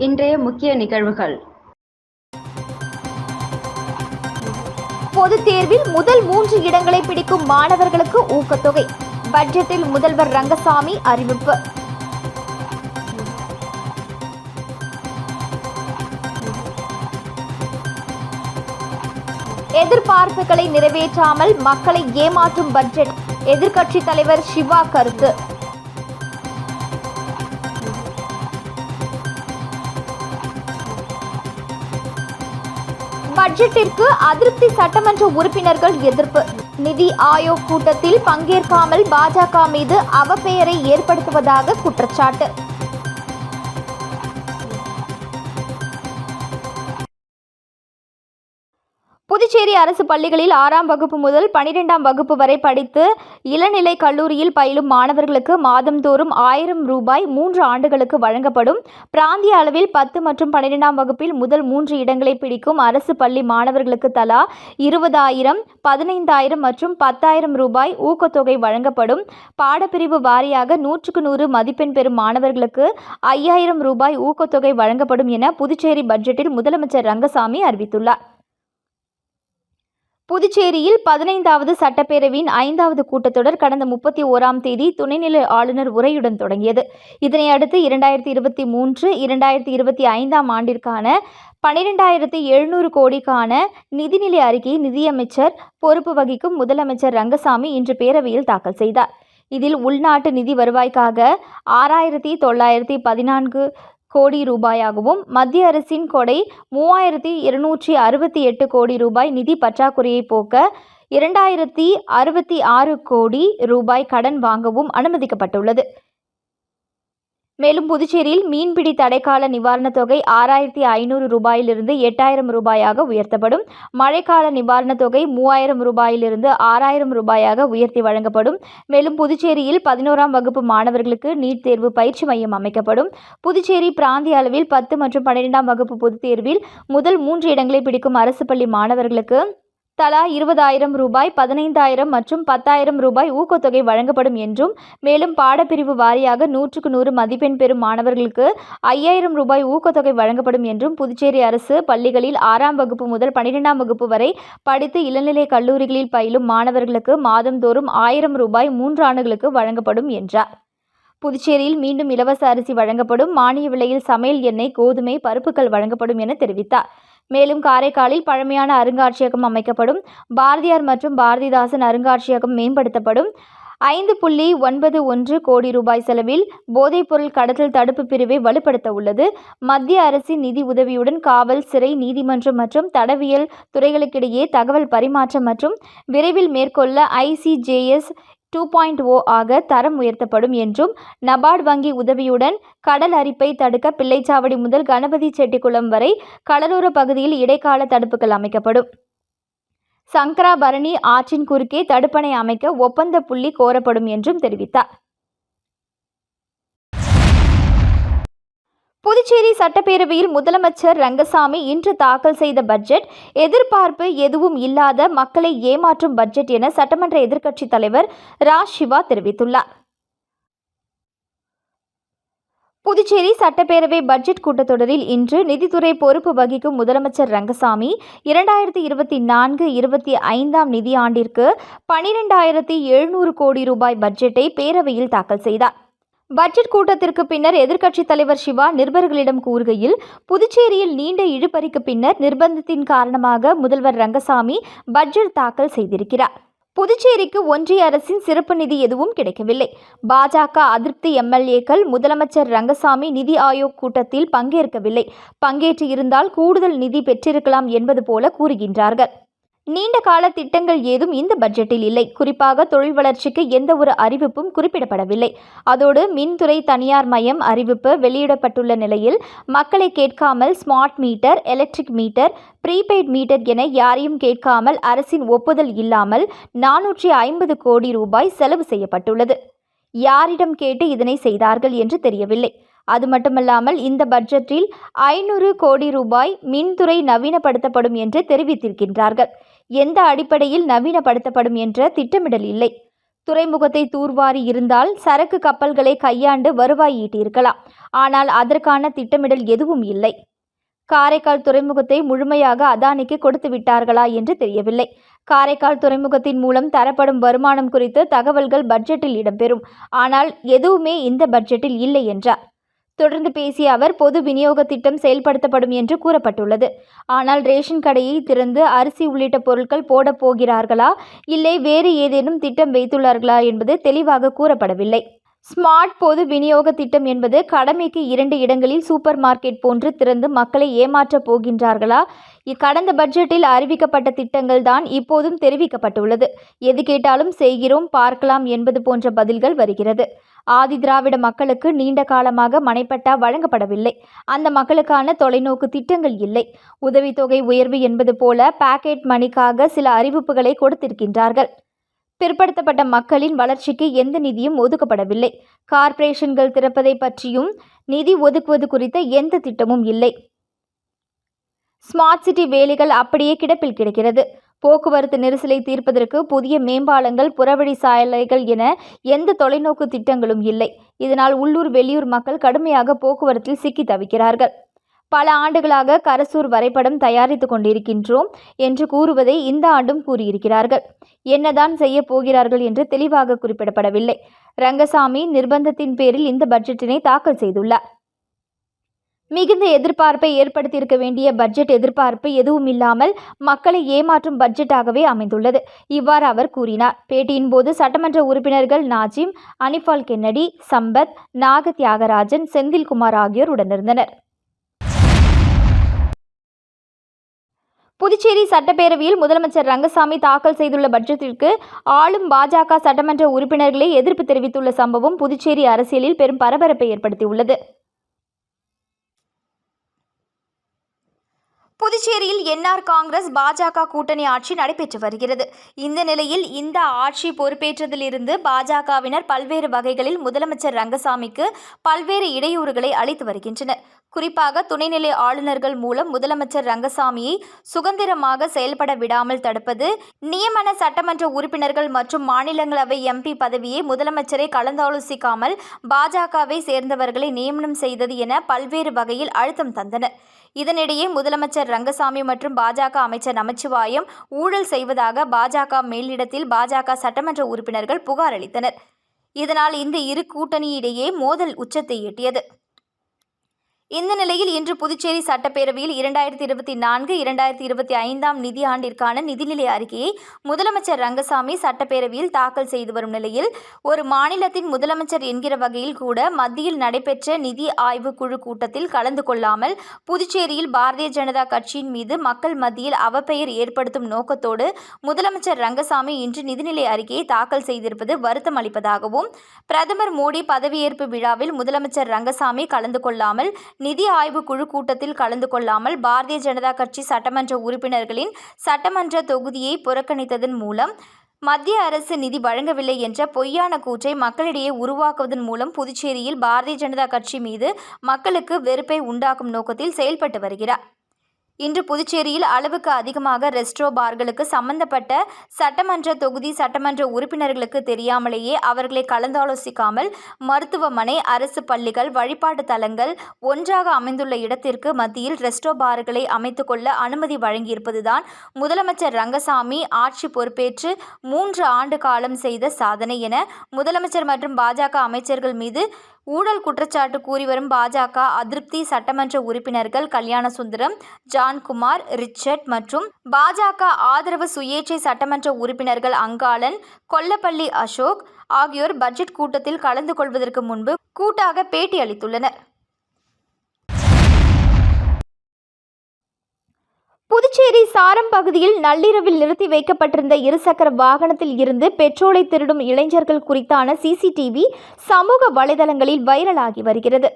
இன்றைய முக்கிய நிகழ்வுகள். பொதுத் தேர்வில் முதல் 3 இடங்களை பிடிக்கும் மாணவர்களுக்கு ஊக்கத்தொகை. பட்ஜெட்டில் முதல்வர் ரங்கசாமி அறிவிப்பு. எதிர்பார்ப்புகளை நிறைவேற்றாமல் மக்களை ஏமாற்றும் பட்ஜெட். எதிர்க்கட்சித் தலைவர் சிவா கருத்து. பட்ஜெட்டிற்கு அதிருப்தி சட்டமன்ற உறுப்பினர்கள் எதிர்ப்பு. நிதி ஆயோக் கூட்டத்தில் பங்கேற்காமல் பாஜக மீது அவப்பெயரை ஏற்படுத்துவதாக குற்றச்சாட்டு. புதுச்சேரி அரசு பள்ளிகளில் 6ஆம் வகுப்பு முதல் 12ஆம் வகுப்பு வரை படித்து இளநிலை கல்லூரியில் பயிலும் மாணவர்களுக்கு மாதந்தோறும் 1000 ரூபாய் 3 ஆண்டுகளுக்கு வழங்கப்படும். பிராந்திய அளவில் 10 மற்றும் 12ஆம் வகுப்பில் முதல் 3 இடங்களை பிடிக்கும் அரசு பள்ளி மாணவர்களுக்கு தலா 20,000, 15,000 மற்றும் 10,000 ரூபாய் ஊக்கத்தொகை வழங்கப்படும். பாடப்பிரிவு வாரியாக 100க்கு 100 மதிப்பெண் பெறும் மாணவர்களுக்கு 5,000 ரூபாய் ஊக்கத்தொகை வழங்கப்படும் என புதுச்சேரி பட்ஜெட்டில் முதலமைச்சர் ரங்கசாமி அறிவித்துள்ளார். புதுச்சேரியில் 15வது சட்டப்பேரவையின் 5வது கூட்டத்தொடர் கடந்த 31ஆம் தேதி துணைநிலை ஆளுநர் உரையுடன் தொடங்கியது. இதனையடுத்து 2023-2025ஆம் ஆண்டிற்கான 12,700 கோடிக்கான நிதிநிலை அறிக்கையை நிதியமைச்சர் பொறுப்பு வகிக்கும் முதலமைச்சர் ரங்கசாமி இன்று பேரவையில் தாக்கல் செய்தார். இதில் உள்நாட்டு நிதி வருவாய்க்காக 6,914 கோடி ரூபாயாகவும் மத்திய அரசின் கொடை 3,268 கோடி ரூபாய் நிதி பற்றாக்குறையை போக்க 2,066 கோடி ரூபாய் கடன் வாங்கவும் அனுமதிக்கப்பட்டுள்ளது. மேலும் புதுச்சேரியில் மீன்பிடி தடைக்கால நிவாரணத் தொகை 6,500 ரூபாயிலிருந்து 8,000 ரூபாயாக உயர்த்தப்படும். மழைக்கால நிவாரணத் தொகை 3,000 ரூபாயிலிருந்து 6,000 ரூபாயாக உயர்த்தி வழங்கப்படும். மேலும் புதுச்சேரியில் 11ஆம் வகுப்பு மாணவர்களுக்கு நீட் தேர்வு பயிற்சி மையம் அமைக்கப்படும். புதுச்சேரி பிராந்திய அளவில் 10 மற்றும் 12ஆம் வகுப்பு பொதுத் தேர்வில் முதல் 3 இடங்களை பிடிக்கும் அரசு பள்ளி மாணவர்களுக்கு தலா 20,000 ரூபாய், 15,000 மற்றும் 10,000 ரூபாய் ஊக்கத்தொகை வழங்கப்படும் என்றும், மேலும் பாடப்பிரிவு வாரியாக 100க்கு 100 மதிப்பெண் பெறும் மாணவர்களுக்கு 5,000 ரூபாய் ஊக்கத்தொகை வழங்கப்படும் என்றும் புதுச்சேரி அரசு பள்ளிகளில் 6ஆம் வகுப்பு முதல் 12ஆம் வகுப்பு வரை படித்து இளநிலை கல்லூரிகளில் பயிலும் மாணவர்களுக்கு மாதந்தோறும் 1,000 ரூபாய் 3 ஆண்டுகளுக்கு வழங்கப்படும் என்றார். புதுச்சேரியில் மீண்டும் இலவச அரிசி வழங்கப்படும். மானிய விலையில் சமையல் எண்ணெய், கோதுமை, பருப்புகள் வழங்கப்படும் என தெரிவித்தார். மேலும் காரைக்காலில் பழமையான அருங்காட்சியகம் அமைக்கப்படும். பாரதியார் மற்றும் பாரதிதாசன் அருங்காட்சியகம் மேம்படுத்தப்படும். 5.91 கோடி ரூபாய் செலவில் போதைப்பொருள் கடத்தல் தடுப்பு பிரிவை வலுப்படுத்த உள்ளது. மத்திய அரசின் நிதி உதவியுடன் காவல், சிறை, நீதிமன்றம் மற்றும் தடவியல் துறைகளுக்கிடையே தகவல் பரிமாற்றம் மற்றும் விரைவில் மேற்கொள்ள ICJS 2.0 ஆக தரம் உயர்த்தப்படும் என்றும், நபார்டு வங்கி உதவியுடன் கடல் அரிப்பை தடுக்க பிள்ளைச்சாவடி முதல் கணபதி செட்டிக்குளம் வரை கடலோர பகுதியில் இடைக்கால தடுப்புகள் அமைக்கப்படும். சங்கராபரணி ஆற்றின் குறுக்கே தடுப்பணை அமைக்க ஒப்பந்த புள்ளி கோரப்படும் என்றும் தெரிவித்தார். புதுச்சேரி சட்டப்பேரவையில் முதலமைச்சர் ரங்கசாமி இன்று தாக்கல் செய்த பட்ஜெட் எதிர்பார்ப்பு எதுவும் இல்லாத மக்களை ஏமாற்றும் பட்ஜெட் என சட்டமன்ற எதிர்க்கட்சித் தலைவர் சிவா தெரிவித்துள்ளார். புதுச்சேரி சட்டப்பேரவை பட்ஜெட் கூட்டத்தொடரில் இன்று நிதித்துறை பொறுப்பு வகிக்கும் முதலமைச்சர் ரங்கசாமி 2024-25ஆம் நிதியாண்டிற்கு 12,700 கோடி ரூபாய் பட்ஜெட்டை பேரவையில் தாக்கல் செய்தார். பட்ஜெட் கூட்டத்திற்கு பின்னர் எதிர்க்கட்சித் தலைவர் சிவா நிருபர்களிடம் கூறுகையில், புதுச்சேரியில் நீண்ட இழுபறிக்கு பின்னர் நிர்பந்தத்தின் காரணமாக முதல்வர் ரங்கசாமி பட்ஜெட் தாக்கல் செய்திருக்கிறார். புதுச்சேரிக்கு ஒன்றிய அரசின் சிறப்பு நிதி எதுவும் கிடைக்கவில்லை. பாஜக அதிருப்தி MLAக்கள் முதலமைச்சர் ரங்கசாமி நிதி ஆயோக் கூட்டத்தில் பங்கேற்கவில்லை, பங்கேற்று இருந்தால் கூடுதல் நிதி பெற்றிருக்கலாம் என்பது போல கூறுகின்றார்கள். நீண்ட கால திட்டங்கள் ஏதும் இந்த பட்ஜெட்டில் இல்லை. குறிப்பாக தொழில் வளர்ச்சிக்கு எந்த ஒரு அறிவிப்பும் குறிப்பிடப்படவில்லை. அதோடு மின்துறை தனியார் மயம் அறிவிப்பு வெளியிடப்பட்டுள்ள நிலையில் மக்களை கேட்காமல் smart meter, electric meter, prepaid meter என யாரையும் கேட்காமல் அரசின் ஒப்புதல் இல்லாமல் 450 கோடி ரூபாய் செலவு செய்யப்பட்டுள்ளது. யாரிடம் கேட்டு இதனை செய்தார்கள் என்று தெரியவில்லை. அது மட்டுமல்லாமல் இந்த பட்ஜெட்டில் 500 கோடி ரூபாய் மின்துறை நவீனப்படுத்தப்படும் என்று தெரிவித்திருக்கின்றார்கள். எந்த அடிப்படையில் நவீனப்படுத்தப்படும் என்ற திட்டமிடல் இல்லை. துறைமுகத்தை தூர்வாரி இருந்தால் சரக்கு கப்பல்களை கையாண்டு வருவாய் ஈட்டியிருக்கலாம். ஆனால் அதற்கான திட்டமிடல் எதுவும் இல்லை. காரைக்கால் துறைமுகத்தை முழுமையாக அதானிக்கு கொடுத்து விட்டார்களா என்று தெரியவில்லை. காரைக்கால் துறைமுகத்தின் மூலம் தரப்படும் வருமானம் குறித்து தகவல்கள் பட்ஜெட்டில் இடம்பெறும். ஆனால் எதுவுமே இந்த பட்ஜெட்டில் இல்லை என்றார். தொடர்ந்து பேசிய அவர், பொது விநியோக திட்டம் செயல்படுத்தப்படும் என்று கூறப்பட்டுள்ளது. ஆனால் ரேஷன் கடையை திறந்து அரிசி உள்ளிட்ட பொருட்கள் போடப் போகிறார்களா, இல்லை வேறு ஏதேனும் திட்டம் வைத்துள்ளார்களா என்பது தெளிவாக கூறப்படவில்லை. ஸ்மார்ட் பொது விநியோக திட்டம் என்பது கடமைக்கு 2 இடங்களில் சூப்பர் மார்க்கெட் போன்று திறந்து மக்களை ஏமாற்றப் போகின்றார்களா? கடந்த பட்ஜெட்டில் அறிவிக்கப்பட்ட திட்டங்கள் தான் இப்போதும் தெரிவிக்கப்பட்டுள்ளது. எது கேட்டாலும் செய்கிறோம், பார்க்கலாம் என்பது போன்ற பதில்கள் வருகிறது. ஆதி திராவிட மக்களுக்கு நீண்ட காலமாக மனைப்பட்டா வழங்கப்படவில்லை. அந்த மக்களுக்கான தொலைநோக்கு திட்டங்கள் இல்லை. உதவித்தொகை உயர்வு என்பது போல பாக்கெட் மணிக்காக சில அறிவிப்புகளை கொடுத்திருக்கின்றார்கள். பிற்படுத்தப்பட்ட மக்களின் வளர்ச்சிக்கு எந்த நிதியும் ஒதுக்கப்படவில்லை. கார்ப்பரேஷன்கள் திறப்பதை பற்றியும் நிதி ஒதுக்குவது குறித்த எந்த திட்டமும் இல்லை. ஸ்மார்ட் சிட்டி வேலைகள் அப்படியே கிடப்பில் கிடக்கிறது. போக்குவரத்து நெரிசலை தீர்ப்பதற்கு புதிய மேம்பாலங்கள், புறவழி சாலைகள் என எந்த தொலைநோக்கு திட்டங்களும் இல்லை. இதனால் உள்ளூர் வெளியூர் மக்கள் கடுமையாக போக்குவரத்தில் சிக்கி தவிக்கிறார்கள். பல ஆண்டுகளாக கரசூர் வரைபடம் தயாரித்து கொண்டிருக்கின்றோம் என்று கூறுவதை இந்த ஆண்டும் கூறியிருக்கிறார்கள். என்னதான் செய்ய போகிறார்கள் என்று தெளிவாக குறிப்பிடப்படவில்லை. ரங்கசாமி நிர்பந்தத்தின் பேரில் இந்த பட்ஜெட்டினை தாக்கல் செய்துள்ளார். மிகுந்த எதிர்பார்ப்பை ஏற்படுத்தியிருக்க வேண்டிய பட்ஜெட் எதிர்பார்ப்பு எதுவும் இல்லாமல் மக்களை ஏமாற்றும் பட்ஜெட்டாகவே அமைந்துள்ளது. இவ்வாறு அவர் கூறினார். பேட்டியின் போது சட்டமன்ற உறுப்பினர்கள் நாஜிம், அனிபால் கென்னடி, சம்பத், நாக தியாகராஜன், செந்தில்குமார் ஆகியோர் உடனிருந்தனர். புதுச்சேரி சட்டப்பேரவையில் முதலமைச்சர் ரங்கசாமி தாக்கல் செய்துள்ள பட்ஜெட்டிற்கு ஆளும் பாஜக சட்டமன்ற உறுப்பினர்களே எதிர்ப்பு தெரிவித்துள்ள சம்பவம் புதுச்சேரி அரசியலில் பெரும் பரபரப்பை ஏற்படுத்தியுள்ளது. புதுச்சேரியில் என்ஆர் காங்கிரஸ் பாஜக கூட்டணி ஆட்சி நடைபெற்று வருகிறது. இந்த நிலையில் இந்த ஆட்சி பொறுப்பேற்றதிலிருந்து பாஜகவினர் பல்வேறு வகைகளில் முதலமைச்சர் ரங்கசாமிக்கு பல்வேறு இடையூறுகளை அளித்து வருகின்றனர். குறிப்பாக துணைநிலை ஆளுநர்கள் மூலம் முதலமைச்சர் ரங்கசாமியை சுதந்திரமாக செயல்பட விடாமல் தடுப்பது, நியமன சட்டமன்ற உறுப்பினர்கள் மற்றும் மாநிலங்களவை எம்பி பதவியை முதலமைச்சரை கலந்தாலோசிக்காமல் பாஜகவை சேர்ந்தவர்களை நியமனம் செய்தது என பல்வேறு வகையில் அழுத்தம் தந்தனர். இதனிடையே முதலமைச்சர் ரங்கசாமி மற்றும் பாஜக அமைச்சர் நமச்சிவாயம் ஊழல் செய்வதாக பாஜக மேலிடத்தில் பாஜக சட்டமன்ற உறுப்பினர்கள் புகார் அளித்தனர். இதனால் இந்த இரு கூட்டணியிடையே மோதல் உச்சத்தை எட்டியது. இந்த நிலையில் இன்று புதுச்சேரி சட்டப்பேரவையில் 2024-2025 நிதியாண்டிற்கான நிதிநிலை அறிக்கையை முதலமைச்சர் ரங்கசாமி சட்டப்பேரவையில் தாக்கல் செய்து வரும் நிலையில், ஒரு மாநிலத்தின் முதலமைச்சர் என்கிற வகையில் கூட மத்தியில் நடைபெற்ற நிதி ஆய்வு குழு கூட்டத்தில் கலந்து கொள்ளாமல் புதுச்சேரியில் பாரதிய ஜனதா கட்சியின் மீது மக்கள் மத்தியில் அவப்பெயர் ஏற்படுத்தும் நோக்கத்தோடு முதலமைச்சர் ரங்கசாமி இன்று நிதிநிலை அறிக்கையை தாக்கல் செய்திருப்பது வருத்தம் அளிப்பதாகவும், பிரதமர் மோடி பதவியேற்பு விழாவில் முதலமைச்சர் ரங்கசாமி கலந்து கொள்ளாமல், நிதி ஆய்வு குழு கூட்டத்தில் கலந்து கொள்ளாமல் பாரதிய ஜனதா கட்சி சட்டமன்ற உறுப்பினர்களின் சட்டமன்ற தொகுதியை புறக்கணித்ததன் மூலம் மத்திய அரசு நிதி வழங்கவில்லை என்ற பொய்யான கூற்றை மக்களிடையே உருவாக்குவதன் மூலம் புதுச்சேரியில் பாரதிய ஜனதா கட்சி மீது மக்களுக்கு வெறுப்பை உண்டாக்கும் நோக்கத்தில் செயல்பட்டு வருகிறார். இன்று புதுச்சேரியில் அளவுக்கு அதிகமாக ரெஸ்ட்ரோ பார்களுக்கு சம்பந்தப்பட்ட சட்டமன்ற தொகுதி சட்டமன்ற உறுப்பினர்களுக்கு தெரியாமலேயே அவர்களை கலந்தாலோசிக்காமல் மருத்துவமனை, அரசு பள்ளிகள், வழிபாட்டு தலங்கள் ஒன்றாக அமைந்துள்ள இடத்திற்கு மத்தியில் ரெஸ்ட்ரோ பார்களை அமைத்துக் கொள்ள அனுமதி வழங்கியிருப்பதுதான் முதலமைச்சர் ரங்கசாமி ஆட்சி பொறுப்பேற்று 3 ஆண்டு காலம் செய்த சாதனை என முதலமைச்சர் மற்றும் பாஜக அமைச்சர்கள் மீது ஊழல் குற்றச்சாட்டு கூறி வரும் பாஜக அதிருப்தி சட்டமன்ற உறுப்பினர்கள் கல்யாணசுந்தரம், ஜான்குமார், ரிச்சர்ட் மற்றும் பாஜக ஆதரவு சுயேட்சை சட்டமன்ற உறுப்பினர்கள் அங்காளன், கொல்லப்பள்ளி அசோக் ஆகியோர் பட்ஜெட் கூட்டத்தில் கலந்து கொள்வதற்கு முன்பு கூட்டாக பேட்டி அளித்துள்ளனர். புதுச்சேரி சாரம் பகுதியில் நள்ளிரவில் நிறுத்தி வைக்கப்பட்டிருந்த இருசக்கர வாகனத்தில் இருந்து பெட்ரோலை திருடும் இளைஞர்கள் குறித்தான சிசிடிவி சமூக வலைதளங்களில் வைரலாகி வருகிறது.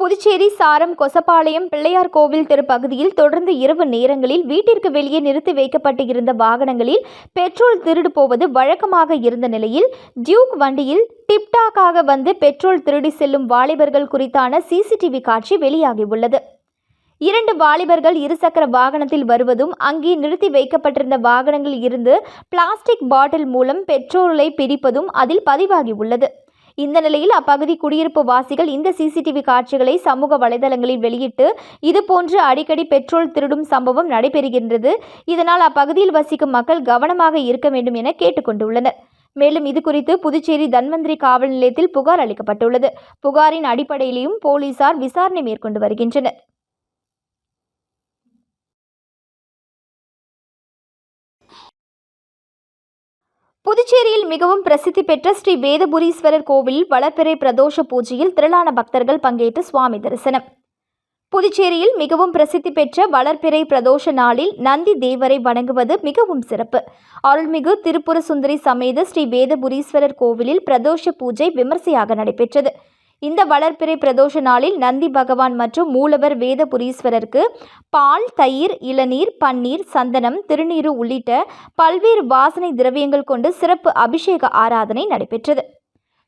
புதுச்சேரி சாரம் கொசப்பாளையம் பிள்ளையார் கோவில் தெரு பகுதியில் தொடர்ந்து இரவு நேரங்களில் வீட்டிற்கு வெளியே நிறுத்தி வைக்கப்பட்டு இருந்த வாகனங்களில் பெட்ரோல் திருடு போவது வழக்கமாக இருந்த நிலையில், டியூக் வண்டியில் டிப்டாக்காக வந்து பெட்ரோல் திருடி செல்லும் வாலிபர்கள் குறித்தான சிசிடிவி காட்சி வெளியாகியுள்ளது. 2 வாலிபர்கள் இருசக்கர வாகனத்தில் வருவதும் அங்கே நிறுத்தி வைக்கப்பட்டிருந்த வாகனங்களில் இருந்து பிளாஸ்டிக் பாட்டில் மூலம் பெட்ரோலை பிரிப்பதும் அதில் பதிவாகியுள்ளது. இந்த நிலையில் அப்பகுதி குடியிருப்பு வாசிகள் இந்த சிசிடிவி காட்சிகளை சமூக வலைதளங்களில் வெளியிட்டு இதுபோன்று அடிக்கடி பெட்ரோல் திருடும் சம்பவம் நடைபெறுகின்றது, இதனால் அப்பகுதியில் வசிக்கும் மக்கள் கவனமாக இருக்க வேண்டும் என கேட்டுக்கொண்டுள்ளனர். மேலும் இதுகுறித்து புதுச்சேரி தன்வந்திரி காவல் நிலையத்தில் புகார் அளிக்கப்பட்டுள்ளது. புகாரின் அடிப்படையிலும் போலீசார் விசாரணை மேற்கொண்டு வருகின்றனர். புதுச்சேரியில் மிகவும் பிரசித்தி பெற்ற ஸ்ரீ வேதபுரீஸ்வரர் கோவிலில் வளர்பிறை பிரதோஷ பூஜையில் திரளான பக்தர்கள் பங்கேற்று சுவாமி தரிசனம். புதுச்சேரியில் மிகவும் பிரசித்தி பெற்ற வளர்பிறை பிரதோஷ நாளில் நந்தி தேவரை வணங்குவது மிகவும் சிறப்பு. அருள்மிகு திருப்புர சுந்தரி சமேத ஸ்ரீ வேதபுரீஸ்வரர் கோவிலில் பிரதோஷ பூஜை விமர்சையாக நடைபெற்றது. இந்த வளர்பிறை பிரதோஷ நாளில் நந்தி பகவான் மற்றும் மூலவர் வேதபுரீஸ்வரருக்கு பால், தயிர், இளநீர், பன்னீர், சந்தனம், திருநீறு உள்ளிட்ட பல்வேறு வாசனை திரவியங்கள் கொண்டு சிறப்பு அபிஷேக ஆராதனை நடைபெற்றது.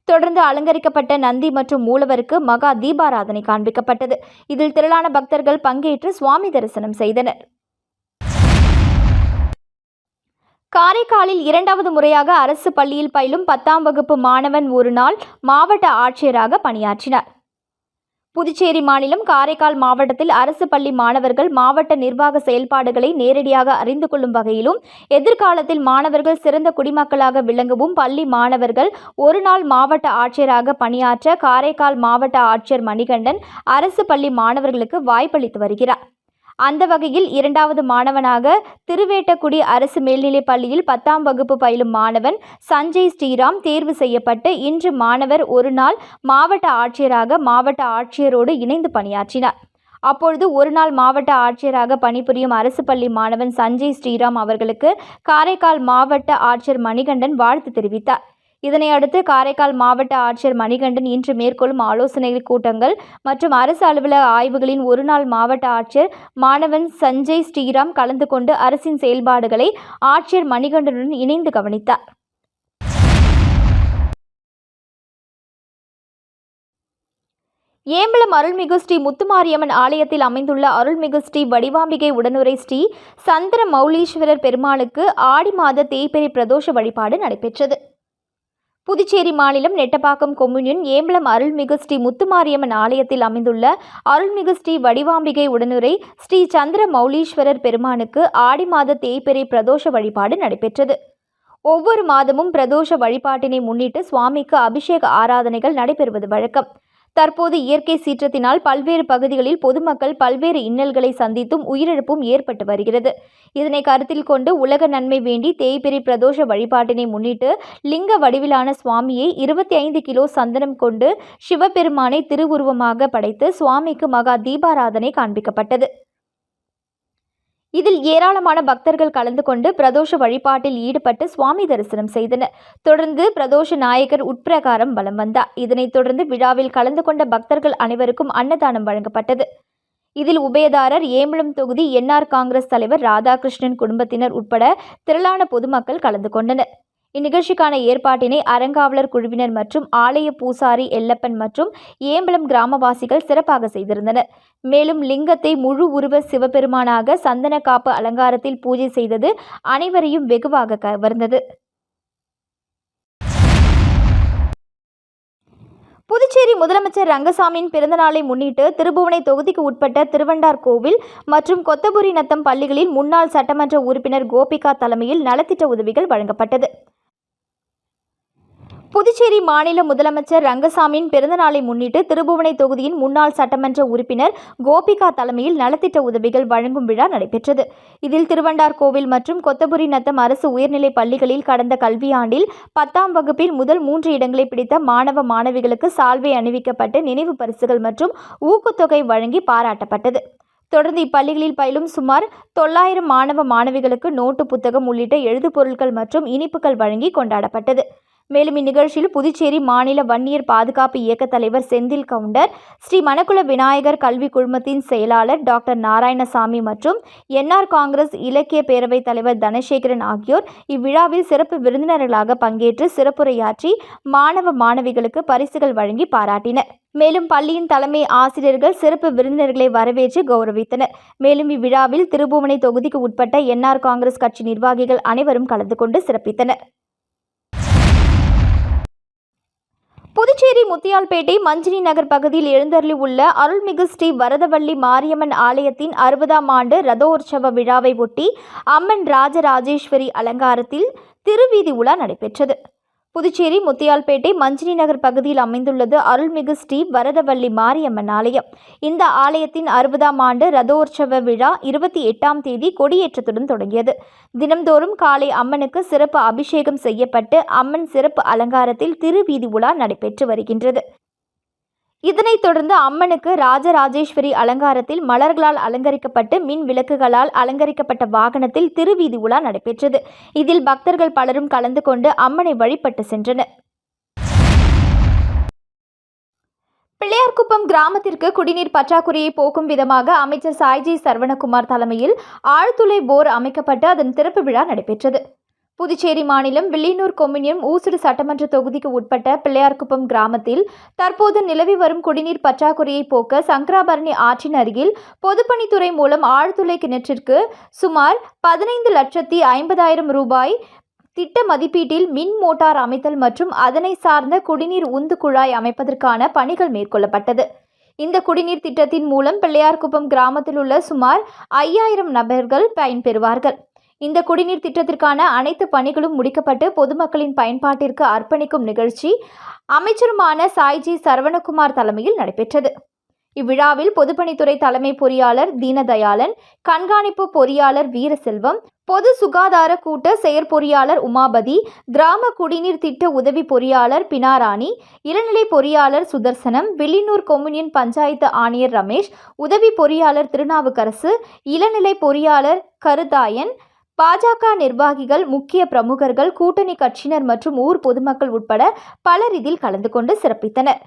தொடர்ந்து அலங்கரிக்கப்பட்ட நந்தி மற்றும் மூலவருக்கு மகா தீபாராதனை காண்பிக்கப்பட்டது. இதில் திரளான பக்தர்கள் பங்கேற்று சுவாமி தரிசனம் செய்தனர். காரைக்காலில் 2வது முறையாக அரசு பள்ளியில் பயிலும் 10ஆம் வகுப்பு மாணவன் ஒரு நாள் மாவட்ட ஆட்சியராக பணியாற்றினார். புதுச்சேரி மாநிலம் காரைக்கால் மாவட்டத்தில் அரசு பள்ளி மாணவர்கள் மாவட்ட நிர்வாக செயல்பாடுகளை நேரடியாக அறிந்து கொள்ளும் வகையிலும் எதிர்காலத்தில் மாணவர்கள் சிறந்த குடிமக்களாக விளங்கவும் பள்ளி மாணவர்கள் ஒரு நாள் மாவட்ட ஆட்சியராக பணியாற்ற காரைக்கால் மாவட்ட ஆட்சியர் மணிகண்டன் அரசு பள்ளி மாணவர்களுக்கு வாய்ப்பளித்து வருகிறார். அந்த வகையில் 2வது மாணவனாக திருவேட்டக்குடி அரசு மேல்நிலைப் பள்ளியில் 10ஆம் வகுப்பு பயிலும் மாணவன் சஞ்சய் ஸ்ரீராம் தேர்வு செய்யப்பட்டு இன்று மாணவர் ஒரு நாள் மாவட்ட ஆட்சியராக மாவட்ட ஆட்சியரோடு இணைந்து பணியாற்றினார். அப்பொழுது ஒரு நாள் மாவட்ட ஆட்சியராக பணிபுரியும் அரசு பள்ளி மாணவன் சஞ்சய் ஸ்ரீராம் அவர்களுக்கு காரைக்கால் மாவட்ட ஆட்சியர் மணிகண்டன் வாழ்த்து தெரிவித்தார். இதனை அடுத்து காரைக்கால் மாவட்ட ஆட்சியர் மணிகண்டன் இன்று மேற்கொள்ளும் ஆலோசனை கூட்டங்கள் மற்றும் அரசு அலுவலக ஆய்வுகளின் ஒரு நாள் மாவட்ட ஆட்சியர் மாணவன் சஞ்சய் ஸ்ரீராம் கலந்து கொண்டு அரசின் செயல்பாடுகளை ஆட்சியர் மணிகண்டனுடன் இணைந்து கவனித்தார். ஏம்பலம் அருள்மிகு ஸ்ரீ முத்துமாரியம்மன் ஆலயத்தில் அமைந்துள்ள அருள்மிகு ஸ்ரீ வடிவாம்பிகை உடனுரை ஸ்ரீ சந்திர மௌலீஸ்வரர் பெருமாளுக்கு ஆடி மாத தேய்பிறை பிரதோஷ வழிபாடு நடைபெற்றது. புதுச்சேரி மாநிலம் நெட்டப்பாக்கம் கொம்யூனியன் ஏம்பலம் அருள்மிகு ஸ்ரீ முத்துமாரியம்மன் ஆலயத்தில் அமைந்துள்ள அருள்மிகு ஸ்ரீ வடிவாம்பிகை உடனுரை ஸ்ரீ சந்திர மௌலீஸ்வரர் பெருமானுக்கு ஆடி மாத தேய்பிறை பிரதோஷ வழிபாடு நடைபெற்றது. ஒவ்வொரு மாதமும் பிரதோஷ வழிபாட்டினை முன்னிட்டு சுவாமிக்கு அபிஷேக ஆராதனைகள் நடைபெறுவது வழக்கம். தற்போது இயற்கை சீற்றத்தினால் பல்வேறு பகுதிகளில் பொதுமக்கள் பல்வேறு இன்னல்களை சந்தித்தும் உயிரிழப்பும் ஏற்பட்டு வருகிறது. இதனை கருத்தில் கொண்டு உலக நன்மை வேண்டி தேய்பிறை பிரதோஷ வழிபாட்டினை முன்னிட்டு லிங்க வடிவிலான சுவாமியை 25 கிலோ சந்தனம் கொண்டு சிவபெருமானை திருவுருவமாக படைத்து சுவாமிக்கு மகா தீபாராதனை காண்பிக்கப்பட்டது. இதில் ஏராளமான பக்தர்கள் கலந்து கொண்டு பிரதோஷ வழிபாட்டில் ஈடுபட்டு சுவாமி தரிசனம் செய்தனர். தொடர்ந்து பிரதோஷ நாயகர் உட்பிரகாரம் வலம் வந்தார். இதனைத் தொடர்ந்து விழாவில் கலந்து கொண்ட பக்தர்கள் அனைவருக்கும் அன்னதானம் வழங்கப்பட்டது. இதில் உபயதாரர் ஏம்பலம் தொகுதி NR காங்கிரஸ் தலைவர் ராதாகிருஷ்ணன் குடும்பத்தினர் உட்பட திரளான பொதுமக்கள் கலந்து கொண்டனர். இந்நிகழ்ச்சிக்கான ஏற்பாட்டினை அறங்காவலர் குழுவினர் மற்றும் ஆலய பூசாரி எல்லப்பன் மற்றும் ஏம்பலம் கிராமவாசிகள் சிறப்பாக செய்திருந்தனர். மேலும் லிங்கத்தை முழு உருவ சிவபெருமானாக சந்தன காப்பு அலங்காரத்தில் பூஜை செய்தது அனைவரையும் வெகுவாக கவர்ந்தது. புதுச்சேரி முதலமைச்சர் ரங்கசாமியின் பிறந்தநாளை முன்னிட்டு திருபுவனை தொகுதிக்கு உட்பட்ட திருவண்டார் கோவில் மற்றும் கொத்தபுரி நத்தம் பள்ளிகளில் முன்னாள் சட்டமன்ற உறுப்பினர் கோபிகா தலைமையில் நலத்திட்ட உதவிகள் வழங்கப்பட்டது. புதுச்சேரி மாநில முதலமைச்சர் ரங்கசாமியின் பிறந்தநாளை முன்னிட்டு திருபுவனை தொகுதியின் முன்னாள் சட்டமன்ற உறுப்பினர் கோபிகா தலைமையில் நலத்திட்ட உதவிகள் வழங்கும் விழா நடைபெற்றது. இதில் திருவண்டார் கோவில் மற்றும் கொத்தபுரி நத்தம் அரசு உயர்நிலைப் பள்ளிகளில் கடந்த கல்வியாண்டில் 10ஆம் வகுப்பில் முதல் 3 இடங்களை பிடித்த மாணவ மாணவிகளுக்கு சால்வை அணிவிக்கப்பட்டு நினைவு பரிசுகள் மற்றும் ஊக்கத்தொகை வழங்கி பாராட்டப்பட்டது. தொடர்ந்து இப்பள்ளிகளில் பயிலும் சுமார் 900 மாணவ மாணவிகளுக்கு நோட்டு புத்தகம் உள்ளிட்ட எழுதுபொருட்கள் மற்றும் இனிப்புகள் வழங்கி கொண்டாடப்பட்டது. மேலும் இந்நிகழ்ச்சியில் புதுச்சேரி மாநில வன்னியர் பாதுகாப்பு இயக்க தலைவர் செந்தில் கவுண்டர், ஸ்ரீ மணக்குள விநாயகர் கல்வி குழுமத்தின் செயலாளர் டாக்டர் நாராயணசாமி மற்றும் என்ஆர் காங்கிரஸ் இலக்கிய பேரவைத் தலைவர் தனசேகரன் ஆகியோர் இவ்விழாவில் சிறப்பு விருந்தினர்களாக பங்கேற்று சிறப்புரையாற்றி மாணவ மாணவிகளுக்கு பரிசுகள் வழங்கி பாராட்டினர். மேலும் பள்ளியின் தலைமை ஆசிரியர்கள் சிறப்பு விருந்தினர்களை வரவேற்று கௌரவித்தனர். மேலும் இவ்விழாவில் திருபுவனை தொகுதிக்கு உட்பட்ட என்ஆர் காங்கிரஸ் கட்சி நிர்வாகிகள் அனைவரும் கலந்து கொண்டு சிறப்பித்தனர். புதுச்சேரி முத்தியால்பேட்டை மஞ்சினி நகர் பகுதியில் எழுந்தருளி உள்ள அருள்மிகு ஸ்ரீ வரதவள்ளி மாரியம்மன் ஆலயத்தின் 60ஆம் ஆண்டு ரதோற்சவ விழாவை ஒட்டி அம்மன் ராஜராஜேஸ்வரி அலங்காரத்தில் திருவீதி உலா நடைபெற்றது. புதுச்சேரி முத்தியால்பேட்டை மஞ்சினி நகர் பகுதியில் அமைந்துள்ளது அருள்மிகு ஸ்ரீ வரதவள்ளி மாரியம்மன் ஆலயம். இந்த ஆலயத்தின் 60ஆம் ஆண்டு ரதோற்சவ விழா 28ஆம் தேதி கொடியேற்றத்துடன் தொடங்கியது. தினம்தோறும் காலை அம்மனுக்கு சிறப்பு அபிஷேகம் செய்யப்பட்டு அம்மன் சிறப்பு அலங்காரத்தில் திருவீதி உலா நடைபெற்று வருகின்றது. இதனைத் தொடர்ந்து அம்மனுக்கு ராஜராஜேஸ்வரி அலங்காரத்தில் மலர்களால் அலங்கரிக்கப்பட்டு மின் விளக்குகளால் அலங்கரிக்கப்பட்ட வாகனத்தில் திருவீதி உலா நடைபெற்றது. இதில் பக்தர்கள் பலரும் கலந்து கொண்டு அம்மனை வழிபட்டு சென்றனர். பிள்ளையார்குப்பம் கிராமத்திற்கு குடிநீர் பற்றாக்குறையை போக்கும் விதமாக அமைச்சர் சாய்ஜி சரவணகுமார் தலைமையில் ஆழ்துளை போர் அமைக்கப்பட்டு அதன் திறப்பு விழா நடைபெற்றது. புதுச்சேரி மாநிலம் வில்லியனூர் கொம்யூனியம் ஊசுடு சட்டமன்ற தொகுதிக்கு உட்பட்ட பிள்ளையார்குப்பம் கிராமத்தில் தற்போது நிலவி வரும் குடிநீர் பற்றாக்குறையை போக்க சங்கராபரணி ஆற்றின் அருகில் பொதுப்பணித்துறை மூலம் ஆழ்துளை கிணற்றிற்கு சுமார் 15,50,000 ரூபாய் திட்ட மதிப்பீட்டில் மின் மோட்டார் அமைத்தல் மற்றும் அதனை சார்ந்த குடிநீர் உந்து குழாய் அமைப்பதற்கான பணிகள் மேற்கொள்ளப்பட்டது. இந்த குடிநீர் திட்டத்தின் மூலம் பிள்ளையார்குப்பம் கிராமத்தில் உள்ள சுமார் 5,000 நபர்கள் பயன்பெறுவார்கள். இந்த குடிநீர் திட்டத்திற்கான அனைத்து பணிகளும் முடிக்கப்பட்டு பொதுமக்களின் பயன்பாட்டிற்கு அர்ப்பணிக்கும் நிகழ்ச்சி அமைச்சருமான சாய்ஜி சரவணகுமார் தலைமையில் நடைபெற்றது. இவ்விழாவில் பொதுப்பணித்துறை தலைமை பொறியாளர் தீனதயாளன், கண்காணிப்பு பொறியாளர் வீரசெல்வம், பொது சுகாதார கூட்ட செயற்பொறியாளர் உமாபதி, கிராம குடிநீர் திட்ட உதவி பொறியாளர் பினாராணி, இளநிலை பொறியாளர் சுதர்சனம், வில்லியனூர் கொம்யூனியன் பஞ்சாயத்து ஆணையர் ரமேஷ், உதவி பொறியாளர் திருநாவுக்கரசு, இளநிலை பொறியாளர் கருதாயன், பாஜக நிர்வாகிகள், முக்கிய பிரமுகர்கள், கூட்டணி கட்சியினர் மற்றும் ஊர் பொதுமக்கள் உட்பட பலர் இதில் கலந்து கொண்டு சிறப்பித்தனர்.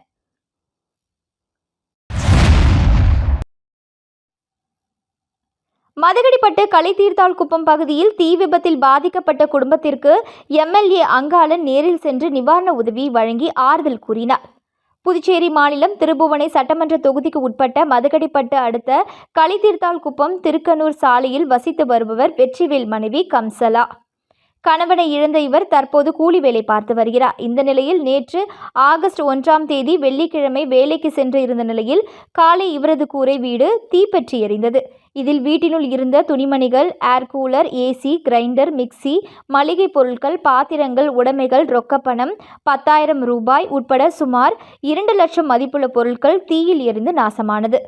மதகடிப்பட்டு களித்தீர்த்தாள்குப்பம் பகுதியில் தீ விபத்தில் பாதிக்கப்பட்ட குடும்பத்திற்கு எம்எல்ஏ அங்காளன் நேரில் சென்று நிவாரண உதவி வழங்கி ஆறுதல் கூறினார். புதுச்சேரி மாநிலம் திருபுவனை சட்டமன்ற தொகுதிக்கு உட்பட்ட மதகடிப்பட்டு அடுத்த களித்தீர்த்தாள்குப்பம் திருக்கனூர் சாலையில் வசித்து வருபவர் வெற்றிவேல் மனைவி கம்சலா. கணவனை இழந்த இவர் தற்போது கூலி வேலை பார்த்து வருகிறார். இந்த நிலையில் நேற்று ஆகஸ்ட் 1ஆம் தேதி வெள்ளிக்கிழமை வேலைக்கு சென்று இருந்த நிலையில் காலை இவரது கூரை வீடு தீப்பற்றி எரிந்தது. இதில் வீட்டினுள் இருந்த துணிமணிகள், air cooler, AC, grinder, mixie, மளிகை பொருட்கள், பாத்திரங்கள், உடைமைகள், ரொக்கப்பணம் 10,000 ரூபாய் உட்பட சுமார் 2 லட்சம் மதிப்புள்ள பொருட்கள் தீயில் எரிந்து நாசமானது.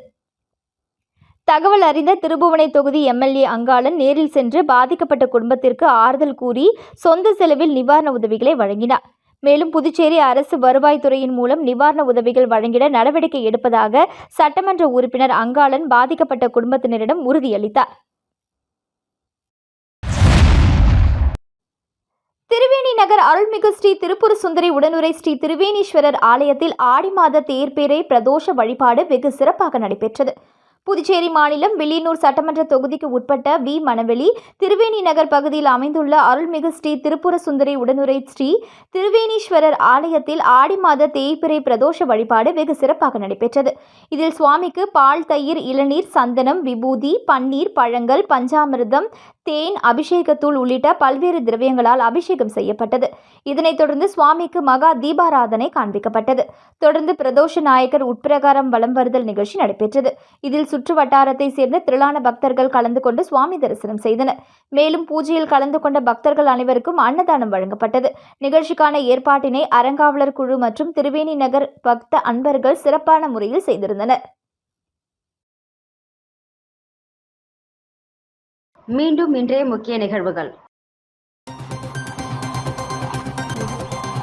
தகவல் அறிந்த திருபுவனை தொகுதி எம்எல்ஏ அங்காளன் நேரில் சென்று பாதிக்கப்பட்ட குடும்பத்திற்கு ஆறுதல் கூறி சொந்த செலவில் நிவாரண உதவிகளை வழங்கினார். மேலும் புதுச்சேரி அரசு வருவாய்த்துறையின் மூலம் நிவாரண உதவிகள் வழங்கிட நடவடிக்கை எடுப்பதாக சட்டமன்ற உறுப்பினர் அங்காளன் பாதிக்கப்பட்ட குடும்பத்தினரிடம் உறுதியளித்தார். திருவேணி நகர் அருள்மிகு ஸ்ரீ திருப்புர சுந்தரி உடனுரை ஸ்ரீ திருவேணீஸ்வரர் ஆலயத்தில் ஆடி மாத தேர்பேரை பிரதோஷ வழிபாடு வெகு சிறப்பாக நடைபெற்றது. புதுச்சேரி மாநிலம் வில்லியனூர் சட்டமன்ற தொகுதிக்கு உட்பட்ட வி. மணவெளி திருவேணி நகர் பகுதியில் அமைந்துள்ள அருள்மிகு ஸ்ரீ திருப்புர சுந்தரி உடனுரை ஸ்ரீ திருவேணீஸ்வரர் ஆலயத்தில் ஆடி மாத தேய்பிறை பிரதோஷ வழிபாடு வெகு சிறப்பாக நடைபெற்றது. இதில் சுவாமிக்கு பால், தயிர், இளநீர், சந்தனம், விபூதி, பன்னீர், பழங்கள், பஞ்சாமிர்தம், தேன், அபிஷேகத்தூள் உள்ளிட்ட பல்வேறு திரவியங்களால் அபிஷேகம் செய்யப்பட்டது. இதனைத் தொடர்ந்து சுவாமிக்கு மகா தீபாராதனை காண்பிக்கப்பட்டது. தொடர்ந்து பிரதோஷ நாயகர் உட்பிரகாரம் வலம் வருதல் நிகழ்ச்சி நடைபெற்றது. இதில் சுற்று வட்டாரத்தை சேர்ந்த திரளான பக்தர்கள் கலந்து கொண்டு சுவாமி தரிசனம் செய்தனர். மேலும் பூஜையில் கலந்து கொண்ட பக்தர்கள் அனைவருக்கும் அன்னதானம் வழங்கப்பட்டது. நிகழ்ச்சிக்கான ஏற்பாட்டினை அறங்காவலர் குழு மற்றும் திருவேணி நகர் பக்த அன்பர்கள் சிறப்பான முறையில் செய்திருந்தனர். மீண்டும் இன்றைய முக்கிய நிகழ்வுகள்.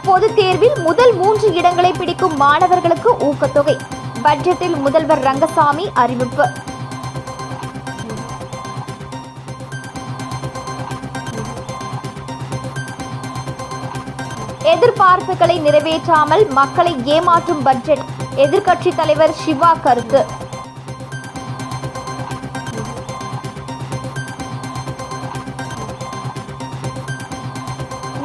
பொதுத் தேர்வில் முதல் 3 இடங்களை பிடிக்கும் மாணவர்களுக்கு ஊக்கத்தொகை. பட்ஜெட்டில் முதல்வர் ரங்கசாமி அறிவிப்பு. எதிர்பார்ப்புகளை நிறைவேற்றாமல் மக்களை ஏமாற்றும் பட்ஜெட், எதிர்க்கட்சித் தலைவர் சிவா கருத்து.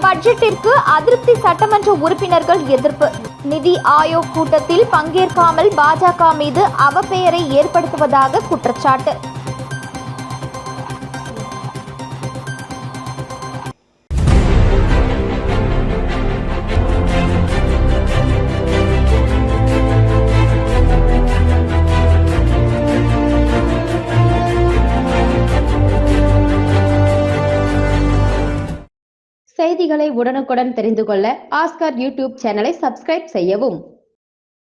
பட்ஜெட்டிற்கு அதிருப்தி சட்டமன்ற உறுப்பினர்கள் எதிர்ப்பு. நிதி ஆயோக் கூட்டத்தில் பங்கேற்காமல் பாஜக மீது அவப்பெயரை ஏற்படுத்துவதாக குற்றச்சாட்டு. செய்திகளை உடனுக்குடன் தெரிந்து கொள்ள ஆஸ்கார் யூடியூப் சேனலை சப்ஸ்கிரைப் செய்யவும்.